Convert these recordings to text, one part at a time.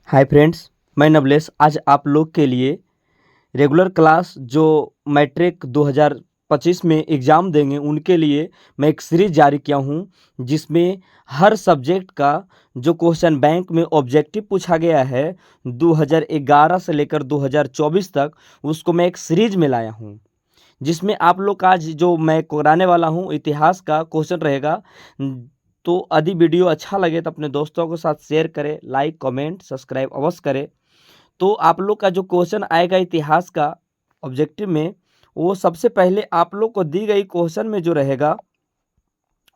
Hi friends, मैं नवलेश आज आप लोग के लिए रेगुलर क्लास जो मैट्रिक 2025 में एग्ज़ाम देंगे उनके लिए मैं एक सीरीज जारी किया हूं, जिसमें हर सब्जेक्ट का जो क्वेश्चन बैंक में ऑब्जेक्टिव पूछा गया है 2011 से लेकर 2024 तक, उसको मैं एक सीरीज में लाया हूं, जिसमें आप लोग का आज जो मैं कराने वाला हूं इतिहास का क्वेश्चन रहेगा। तो यदि वीडियो अच्छा लगे तो अपने दोस्तों के साथ शेयर करें, लाइक कमेंट सब्सक्राइब अवश्य करें। तो आप लोग का जो क्वेश्चन आएगा इतिहास का ऑब्जेक्टिव में, वो सबसे पहले आप लोग को दी गई क्वेश्चन में जो रहेगा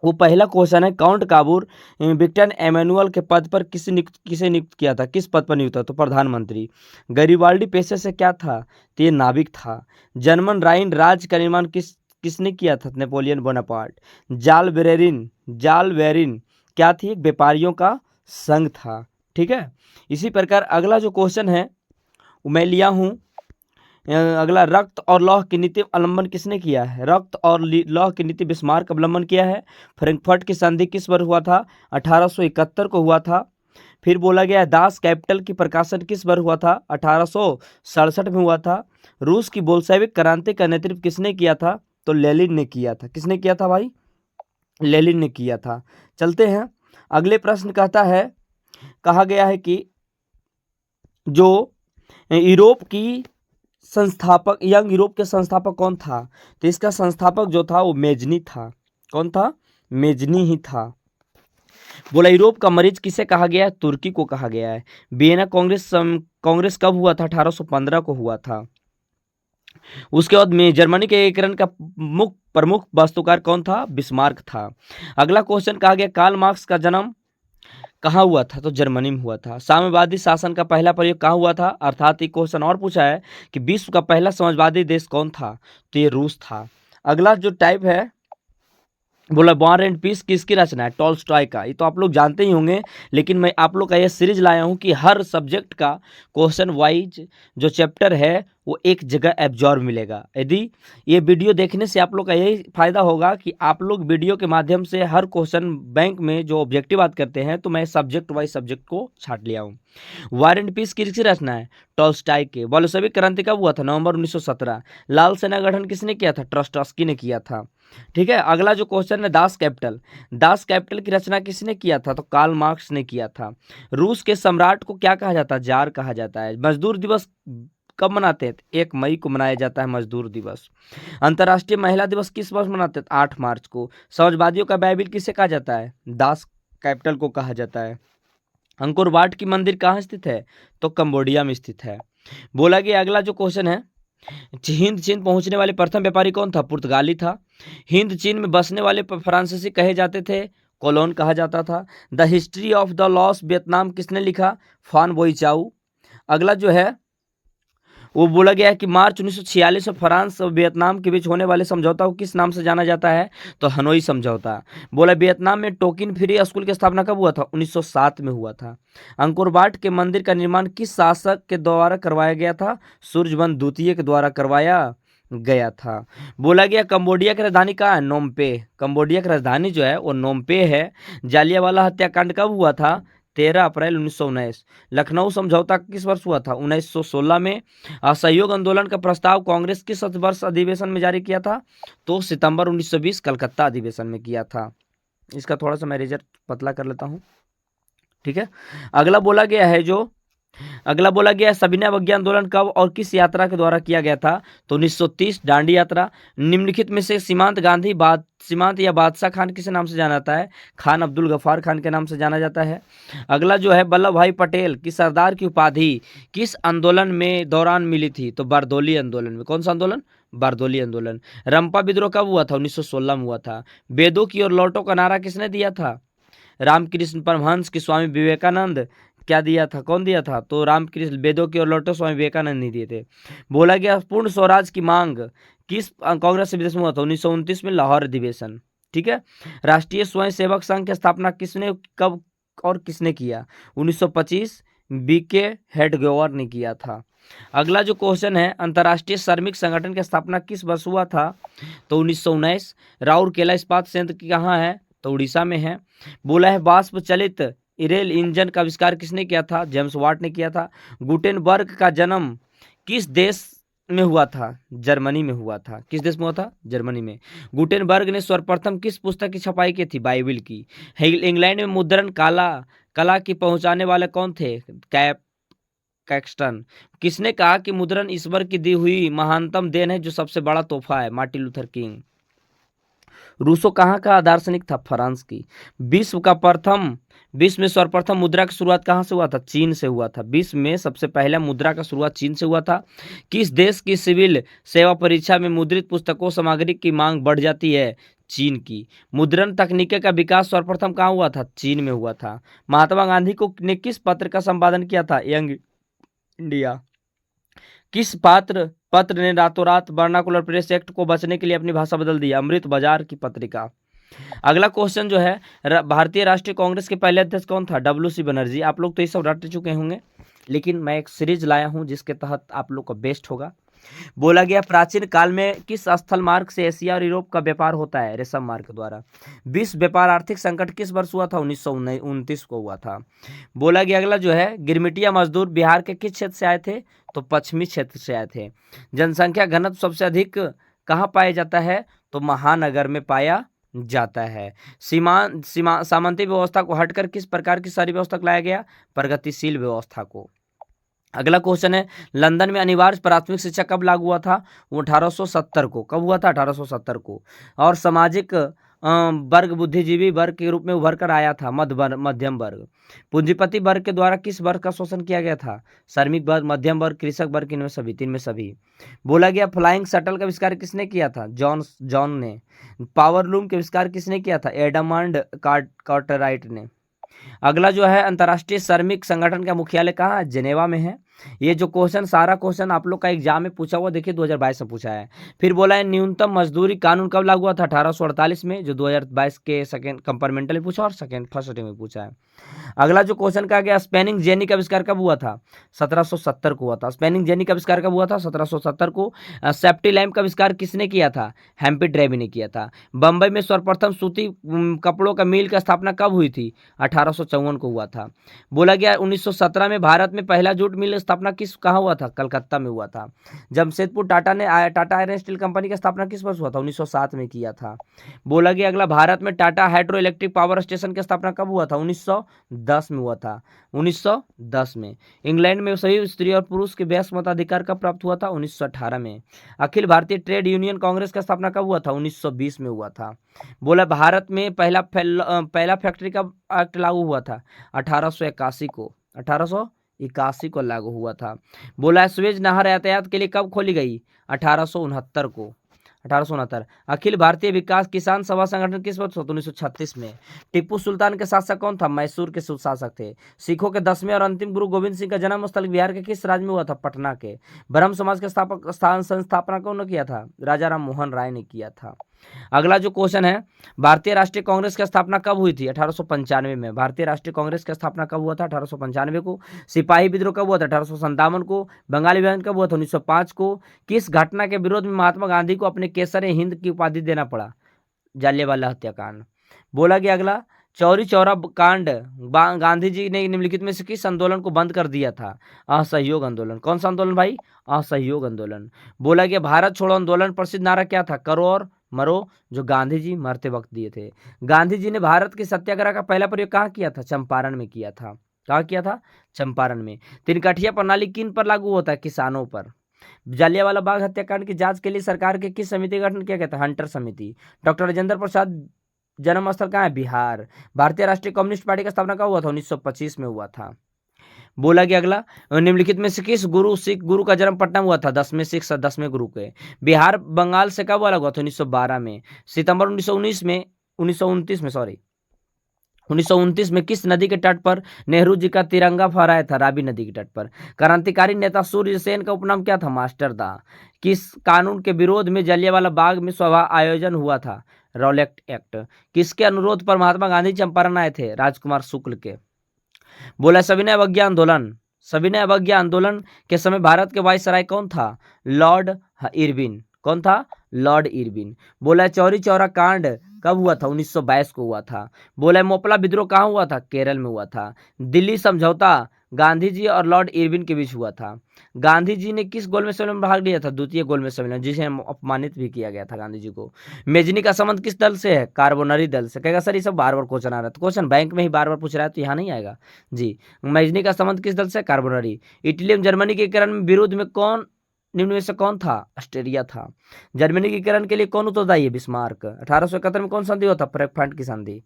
वो पहला क्वेश्चन है, काउंट काबूर विक्टर एमेनुअल के पद पर किसे नियुक्त किया था, किस पद पर नियुक्त था? तो प्रधानमंत्री। गरिबाल्डी पेशे से क्या था? तो ये नाविक था। जर्मन राइन राज्य का निर्माण किसने किया था? Napoleon Bonaparte. जाल वेरिन क्या थी? एक व्यापारियों का संघ था। ठीक है, इसी प्रकार अगला जो क्वेश्चन है वो मैं लिया हूँ। अगला, रक्त और लौह की नीति अवलंबन किसने किया है? रक्त और लौह की नीति बिस्मार्क अवलंबन किया है। फ्रैंकफर्ट की संधि किस वर्ष हुआ था? 1871 को हुआ था। फिर बोला गया दास कैपिटल की प्रकाशन किस वर्ष हुआ था? 1867 में हुआ था। रूस की बोल्शेविक क्रांति का नेतृत्व किसने किया था? तो लेनिन ने किया था। किसने किया था भाई? लेनिन ने किया था। चलते हैं, अगले प्रश्न कहता है, कहा गया है कि जो यूरोप की संस्थापक, यंग यूरोप के संस्थापक कौन था? तो इसका संस्थापक जो था वो मेजनी था। कौन था? मेजनी ही था। बोला, यूरोप का मरीज किसे कहा गया है? तुर्की को कहा गया है। वियना कांग्रेस कब हुआ था? 1815 को हुआ था। उसके बाद में जर्मनी के एकीकरण का मुख्य प्रमुख वास्तुकार कौन था? बिस्मार्क था। अगला क्वेश्चन कहा गया, कार्ल मार्क्स का जन्म कहाँ हुआ था? तो जर्मनी में हुआ था। साम्यवादी शासन का पहला प्रयोग कहाँ हुआ था? अर्थात एक क्वेश्चन और पूछा है कि विश्व का पहला समाजवादी देश कौन था? तो ये रूस था। अगला जो टाइप है, बोला वॉर एंड पीस किसकी रचना है? टॉल्स्टॉय का। ये तो आप लोग जानते ही होंगे, लेकिन मैं आप लोग का ये सीरीज लाया हूँ कि हर सब्जेक्ट का क्वेश्चन वाइज जो चैप्टर है वो एक जगह एब्जॉर्ब मिलेगा। यदि ये वीडियो देखने से आप लोग का यही फायदा होगा कि आप लोग वीडियो के माध्यम से हर क्वेश्चन बैंक में जो ऑब्जेक्टिव बात करते हैं, तो मैं सब्जेक्ट वाइज सब्जेक्ट को छाट लिया हूँ। वॉर एंड पीस किसकी रचना है? टॉल्स्टॉय के। बोल्शेविक क्रांति कब हुआ था? नवंबर 1917। लाल सेना गठन किसने किया था? ट्रॉट्स्की ने किया था। ठीक है, अगला जो क्वेश्चन है, दास कैपिटल की रचना किसने किया था? तो कार्ल मार्क्स ने किया था। रूस के सम्राट को क्या कहा जाता है? जार कहा जाता है। मजदूर दिवस कब मनाते हैं? 1 मई को मनाया जाता है मजदूर दिवस। अंतर्राष्ट्रीय महिला दिवस किस वर्ष मनाते हैं? 8 मार्च को। समाजवादियों का बाइबिल किसे कहा जाता है? दास कैपिटल को कहा जाता है। अंकोर वाट की मंदिर कहाँ स्थित है? तो कंबोडिया में स्थित है। बोला गया अगला जो क्वेश्चन है, हिंद चीन पहुंचने वाले प्रथम व्यापारी कौन था? पुर्तगाली था। हिंद चीन में बसने वाले फ्रांसीसी कहे जाते थे? कोलोन कहा जाता था। The history of the lost Vietnam किसने लिखा? फान बोईचाऊ। अगला जो है वो बोला गया है कि मार्च 1946 में फ्रांस और वियतनाम के बीच होने वाले समझौता को किस नाम से जाना जाता है? तो हनोई समझौता। बोला, वियतनाम में टोकिन फ्री स्कूल की स्थापना कब हुआ था? 1907 में हुआ था। अंकोर वाट के मंदिर का निर्माण किस शासक के द्वारा करवाया गया था? सूर्यवंश द्वितीय के द्वारा करवाया गया था। बोला गया कंबोडिया की राजधानी कहाँ है? नोमपे। कंबोडिया की राजधानी जो है वो नोमपे है। जालियांवाला हत्याकांड कब हुआ था? 13 अप्रैल 1919। लखनऊ समझौता किस वर्ष हुआ था? 1916 में। असहयोग आंदोलन का प्रस्ताव कांग्रेस किस वर्ष अधिवेशन में जारी किया था? तो सितंबर 1920 कलकत्ता अधिवेशन में किया था। इसका थोड़ा सा मैं रिजल्ट पतला कर लेता हूँ। ठीक है, अगला बोला गया सविनय अवज्ञा आंदोलन कब और किस यात्रा के द्वारा किया गया था? तो 1930 दांडी यात्रा। निम्नलिखित में से सीमांत या बादशाह खान किस नाम से जाना जाता है? खान अब्दुल गफ्फार खान के नाम से जाना जाता है। अगला जो है, वल्लभ भाई पटेल की सरदार की उपाधि किस आंदोलन में दौरान मिली थी? तो बारदोली आंदोलन में। कौन सा आंदोलन? बारदोली आंदोलन। रंपा विद्रोह कब हुआ था? 1916 में हुआ था। वेदों की ओर लौटो का नारा किसने दिया था? रामकृष्ण परमहंस की स्वामी विवेकानंद क्या दिया था? कौन दिया था? तो रामकृष्ण। वेदों की ओर लौटो स्वामी विवेकानंद नहीं दिए थे। बोला गया पूर्ण स्वराज की मांग किस कांग्रेस अधिवेशन में हुआ था? 1929 में लाहौर अधिवेशन। ठीक है, राष्ट्रीय स्वयं सेवक संघ की स्थापना किसने, कब और किसने किया? 1925 बीके हेडगेवार ने किया था। अगला जो क्वेश्चन है, अंतर्राष्ट्रीय श्रमिक संगठन की स्थापना किस वर्ष हुआ था? तो 1919। राउरकेला इस्पात संयंत्र कहाँ है? तो उड़ीसा में है। बोला है वाष्प चलित रेल इंजन का आविष्कार किसने किया था? जेम्स वाट ने किया था। गुटेनबर्ग का जन्म किस देश में हुआ था? जर्मनी में हुआ था। किस देश में हुआ था? जर्मनी में। गुटेनबर्ग ने सर्वप्रथम किस पुस्तक की छपाई की थी? बाइबिल की। इंग्लैंड में मुद्रण कला की पहुंचाने वाले कौन थे? कैक्सटन। किसने कहा कि मुद्रण ईश्वर की दी हुई महानतम देन है जो सबसे बड़ा तोहफा है? Martin Luther king. रूसो कहाँ का दार्शनिक था? फ्रांस की। विश्व में सर्वप्रथम मुद्रा की शुरुआत कहाँ से हुआ था? चीन से हुआ था। विश्व में सबसे पहला मुद्रा का शुरुआत चीन से हुआ था। किस देश की सिविल सेवा परीक्षा में मुद्रित पुस्तकों सामग्री की मांग बढ़ जाती है? चीन की। मुद्रण तकनीक का विकास सर्वप्रथम कहाँ हुआ था? चीन में हुआ था। महात्मा गांधी को ने किस पत्र का संपादन किया था? Young India. किस पत्र ने रातों रात वर्नाकुलर प्रेस एक्ट को बचने के लिए अपनी भाषा बदल दी? अमृत बाजार की पत्रिका। अगला क्वेश्चन जो है, भारतीय राष्ट्रीय कांग्रेस के पहले अध्यक्ष कौन था? WC बनर्जी। आप लोग तो ये सब रट चुके होंगे, लेकिन मैं एक सीरीज लाया हूं जिसके तहत आप लोग का बेस्ट होगा। बोला गया प्राचीन काल में किस स्थल मार्ग से एशिया और यूरोप का व्यापार होता है? रेशम मार्ग द्वारा। विश्व व्यापार आर्थिक संकट किस वर्ष हुआ था? 1929 को हुआ था। बोला गया अगला जो है, गिरमिटिया मजदूर बिहार के किस क्षेत्र से आए थे? तो पश्चिमी क्षेत्र से आए थे। जनसंख्या घनत्व सबसे अधिक कहाँ पाया जाता है? तो महानगर में पाया जाता है। सामंती व्यवस्था को हटकर किस प्रकार की शहरी व्यवस्था को लाया गया? प्रगतिशील व्यवस्था को। अगला क्वेश्चन है, लंदन में अनिवार्य प्राथमिक शिक्षा कब लागू हुआ था? वो 1870 को। कब हुआ था? 1870 को। और सामाजिक वर्ग बुद्धिजीवी वर्ग के रूप में उभर कर आया था मध्यम वर्ग। पूंजीपति वर्ग के द्वारा किस वर्ग का शोषण किया गया था? श्रमिक वर्ग, मध्यम वर्ग, कृषक वर्ग, इनमें सभी, तीन में सभी। बोला गया फ्लाइंग शटल का आविष्कार किसने किया था? जॉन ने। पावर लूम का आविष्कार किसने किया था? एडमंड कार्टराइट ने। अगला जो है, अंतर्राष्ट्रीय श्रमिक संगठन का मुख्यालय कहाँ है? जेनेवा में है। ये जो क्वेश्चन सारा क्वेश्चन आप लोग का एग्जाम में पूछा हुआ, देखिए 2022 में पूछा है। फिर बोला है न्यूनतम मजदूरी कानून कब लागू हुआ था? 1848 में, जो 2022 के सेकंड कंपार्टमेंटल में पूछा और सेकंड फर्स्ट अटेम्प्ट में पूछा है। अगला जो क्वेश्चन का गया, स्पेनिंग जेनी का आविष्कार कब हुआ था? 1770 को हुआ था। स्पेनिंग जेनी का आविष्कार कब हुआ था? 1770 को। सेफ्टी लैंप का आविष्कार किसने किया था? हेम्पी ड्रेवी ने किया था। बंबई में सर्वप्रथम सूती कपड़ों का मिल की स्थापना कब हुई थी? 1854 को हुआ था। बोला गया 1917 में भारत में पहला जूट मिल स्थापना कहाँ हुआ था? कलकत्ता में हुआ था। Jamshedpur Tata iron steel company की स्थापना किस वर्ष हुआ था? 1907 में किया था। बोला गया अगला, भारत में Tata hydro electric power station की स्थापना कब हुआ था? 1910 में हुआ था। 1910 में। इंग्लैंड में सभी स्त्री और पुरुष के वयस्क मताधिकार कब प्राप्त हुआ था? 1918 में। अखिल भारतीय ट्रेड यूनियन कांग्रेस का स्थापना कब हुआ था? 1920 में हुआ था। बोला भारत में पहला फैक्ट्री का एक्ट लागू हुआ था? 1881 को। 1881 को लागू हुआ था। बोला सुएज नहर यातायात के लिए कब खोली गई? 1869 को। 1869। अखिल भारतीय विकास किसान सभा संगठन किस वर्ष? 1936 में। टीपू सुल्तान के शासक कौन था? मैसूर के शासक थे। सिखों के 10वें और अंतिम गुरु गोविंद सिंह का जन्म स्थल बिहार के किस राज्य में हुआ था? पटना के। ब्रह्म समाज के संस्थापना कौन ने किया था? राजा राम मोहन राय ने किया था। अगला जो क्वेश्चन है, भारतीय राष्ट्रीय कांग्रेस की स्थापना कब हुई थी? 1895 में। भारतीय राष्ट्रीय कांग्रेस की स्थापना कब हुआ था? 1895 को। सिपाही विद्रोह कब हुआ था? 1857 को। बंगाली विभाजन कब हुआ था? 1905 को। किस घटना के विरोध में महात्मा गांधी को अपने केसर हिंद की उपाधि देना पड़ा? जालियांवाला हत्याकांड। बोला गया अगला, चौरी चौरा कांड गांधी जी ने निम्नलिखित में से किस आंदोलन को बंद कर दिया था? असहयोग आंदोलन। कौन सा आंदोलन भाई? असहयोग आंदोलन। बोला गया भारत छोड़ो आंदोलन प्रसिद्ध नारा क्या था? करो और मरो, जो गांधी जी मरते वक्त दिए थे। गांधी जी ने भारत के सत्याग्रह का पहला प्रयोग कहाँ किया था? चंपारण में किया था। कहाँ किया था? चंपारण में। तिनकठिया प्रणाली किन पर लागू होता है? किसानों पर। जालियांवाला बाग हत्याकांड की जांच के लिए सरकार के किस समिति का गठन किया गया था? हंटर समिति। डॉक्टर राजेंद्र प्रसाद जन्म स्थल कहाँ है? बिहार। भारतीय राष्ट्रीय कम्युनिस्ट पार्टी का स्थापना कब हुआ था? 1925 में हुआ था। बोला गया अगला, निम्नलिखित में से किस सिख गुरु का जन्म पटना में हुआ था? 10वें सिख 10वें गुरु के। बिहार बंगाल से कब अलग हुआ था? 1912 में। सितंबर 1929 में 1929 में किस नदी के तट पर नेहरू जी का तिरंगा फहराया था? रावी नदी के तट पर। क्रांतिकारी नेता सूर्य सेन का उपनाम क्या था? मास्टर दा। किस कानून के विरोध में जलियांवाला बाग में सभा आयोजन हुआ था? Rowlatt act. किसके अनुरोध पर महात्मा गांधी चंपारण आए थे? राजकुमार शुक्ल के। बोला सविनय अवज्ञा आंदोलन। सविनय अवज्ञा आंदोलन के समय भारत के वायसराय कौन था? Lord Irwin. कौन था? Lord Irwin. बोला चौरी चौरा कांड कब हुआ था? 1922 को हुआ था। बोला मोपला विद्रोह कहाँ हुआ था? केरल में हुआ था। दिल्ली समझौता गांधी जी और लॉर्ड इरविन के बीच हुआ था। गांधी जी ने किस गोलमेज सम्मेलन में भाग लिया था? द्वितीय गोलमेज सम्मेलन, जिसे अपमानित भी किया गया था गांधी जी को। मेजनी का संबंध किस दल से है? कार्बोनरी दल से। कहेगा सर ये सब बार बार क्वेश्चन आ रहा है, क्वेश्चन बैंक में ही बार बार पूछ रहा है तो यहाँ नहीं आएगा जी। मेजनी का संबंध किस दल से? कार्बोनरी। इटली एवं जर्मनी के एकीकरण में विरोध में कौन निम्न में से कौन था? ऑस्ट्रेलिया था। जर्मनी के एकीकरण के लिए कौन उत्तरदायी है? बिस्मार्क। 1871 में कौन संधि हुआ था? फ्रैंकफर्ट की संधि।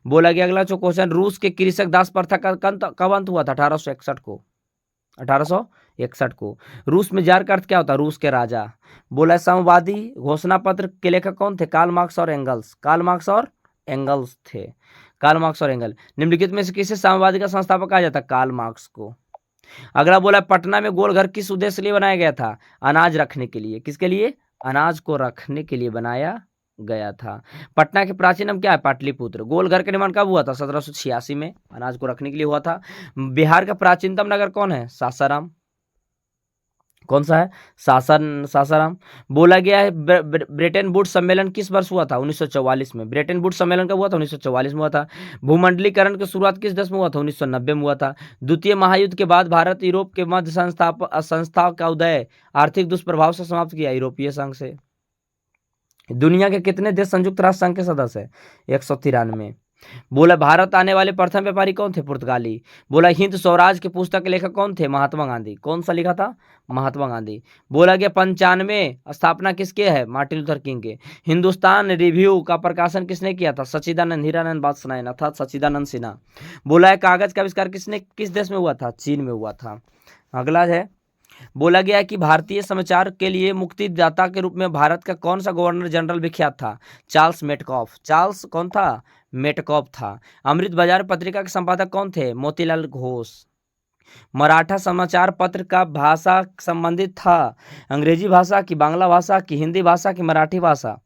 बोला गया अगला जो क्वेश्चन, रूस के कृषक दास प्रथा का कब अंत हुआ था? 1861 को। 1861 को। रूस में जार का अर्थ क्या होता है? रूस के राजा। बोला साम्यवादी घोषणा पत्र के लेखक कौन थे? कार्ल मार्क्स और एंगल्स। कार्ल मार्क्स और एंगल्स थे। कार्ल मार्क्स और एंगल। निम्नलिखित में से किसे साम्यवादी का संस्थापक कहा जाता है? कार्ल मार्क्स को। अगला बोला पटना में गोल घर किस उद्देश्य के लिए बनाया गया था? अनाज रखने के लिए। किसके लिए? अनाज को रखने के लिए बनाया गया था। पटना के प्राचीन नाम क्या है? पाटलिपुत्र। गोल घर का निर्माण कब हुआ था? 1786 में, अनाज को रखने के लिए हुआ था। बिहार का प्राचीनतम नगर कौन है? सासाराम। कौन सा है? सासाराम। बोला गया है ब्रेटन वुड्स सम्मेलन किस वर्ष हुआ था? 1944 में। ब्रेटन वुड्स सम्मेलन कब हुआ था? 1944 में हुआ था। भूमंडलीकरण की शुरुआत किस देश में हुआ था? 1990 में हुआ था। द्वितीय महायुद्ध के बाद भारत यूरोप के मध्य संस्था का उदय आर्थिक दुष्प्रभाव से समाप्त किया? यूरोपीय संघ से। दुनिया के कितने देश संयुक्त राष्ट्र संघ के सदस्य है? 193। बोला भारत आने वाले प्रथम व्यापारी कौन थे? पुर्तगाली। बोला हिंद स्वराज की पुस्तक के लेखक कौन थे? महात्मा गांधी। कौन सा लिखा था? महात्मा गांधी। बोला गया 95 स्थापना किसके है? मार्टिन लूथर किंग के। हिंदुस्तान रिव्यू का प्रकाशन किसने किया था? सच्चिदानंद हीरानंद बादशाह अर्थात सच्चिदानंद सिन्हा। बोला है कागज का आविष्कार किस देश में हुआ था? चीन में हुआ था। अगला है, बोला गया है कि भारतीय समाचार के लिए मुक्तिदाता के रूप में भारत का कौन सा गवर्नर जनरल विख्यात था? Charles Metcalfe. चार्ल्स कौन था? मेटकॉफ था। अमृत बाजार पत्रिका के संपादक कौन थे? मोतीलाल घोष। मराठा समाचार पत्र का भाषा संबंधित था? अंग्रेजी भाषा की, बांग्ला भाषा की, हिंदी भाषा की, मराठी भाषा?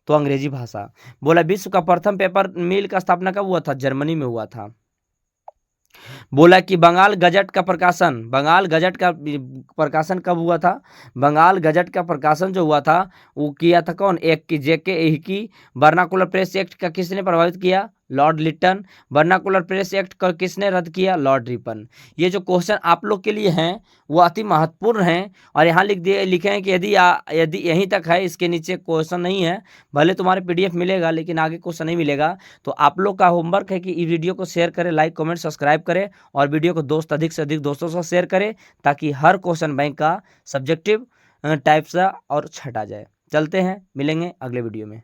तो अंग्रेजी भाषा। बोला विश्व का प्रथम पेपर मिल का स्थापना कब हुआ था? जर्मनी में हुआ था। बोला कि बंगाल गजट का प्रकाशन कब हुआ था? बंगाल गजट का प्रकाशन जो हुआ था वो किया था कौन? एक की जेके एहिकी। वर्नाकुलर प्रेस एक्ट का किसने प्रभावित किया? Lord Lytton. Vernacular press act का किसने रद्द किया? लॉर्ड रिपन। ये जो क्वेश्चन आप लोग के लिए हैं वो अति महत्वपूर्ण हैं और यहाँ लिखे हैं कि यदि यहीं तक है, इसके नीचे क्वेश्चन नहीं है, भले तुम्हारे पीडीएफ मिलेगा लेकिन आगे क्वेश्चन नहीं मिलेगा। तो आप लोग का होमवर्क है कि इस वीडियो को शेयर करें, लाइक कमेंट सब्सक्राइब करें और वीडियो को अधिक से अधिक दोस्तों से शेयर करें ताकि हर क्वेश्चन बैंक का सब्जेक्टिव टाइप सा और छटा जाए। चलते हैं, मिलेंगे अगले वीडियो में।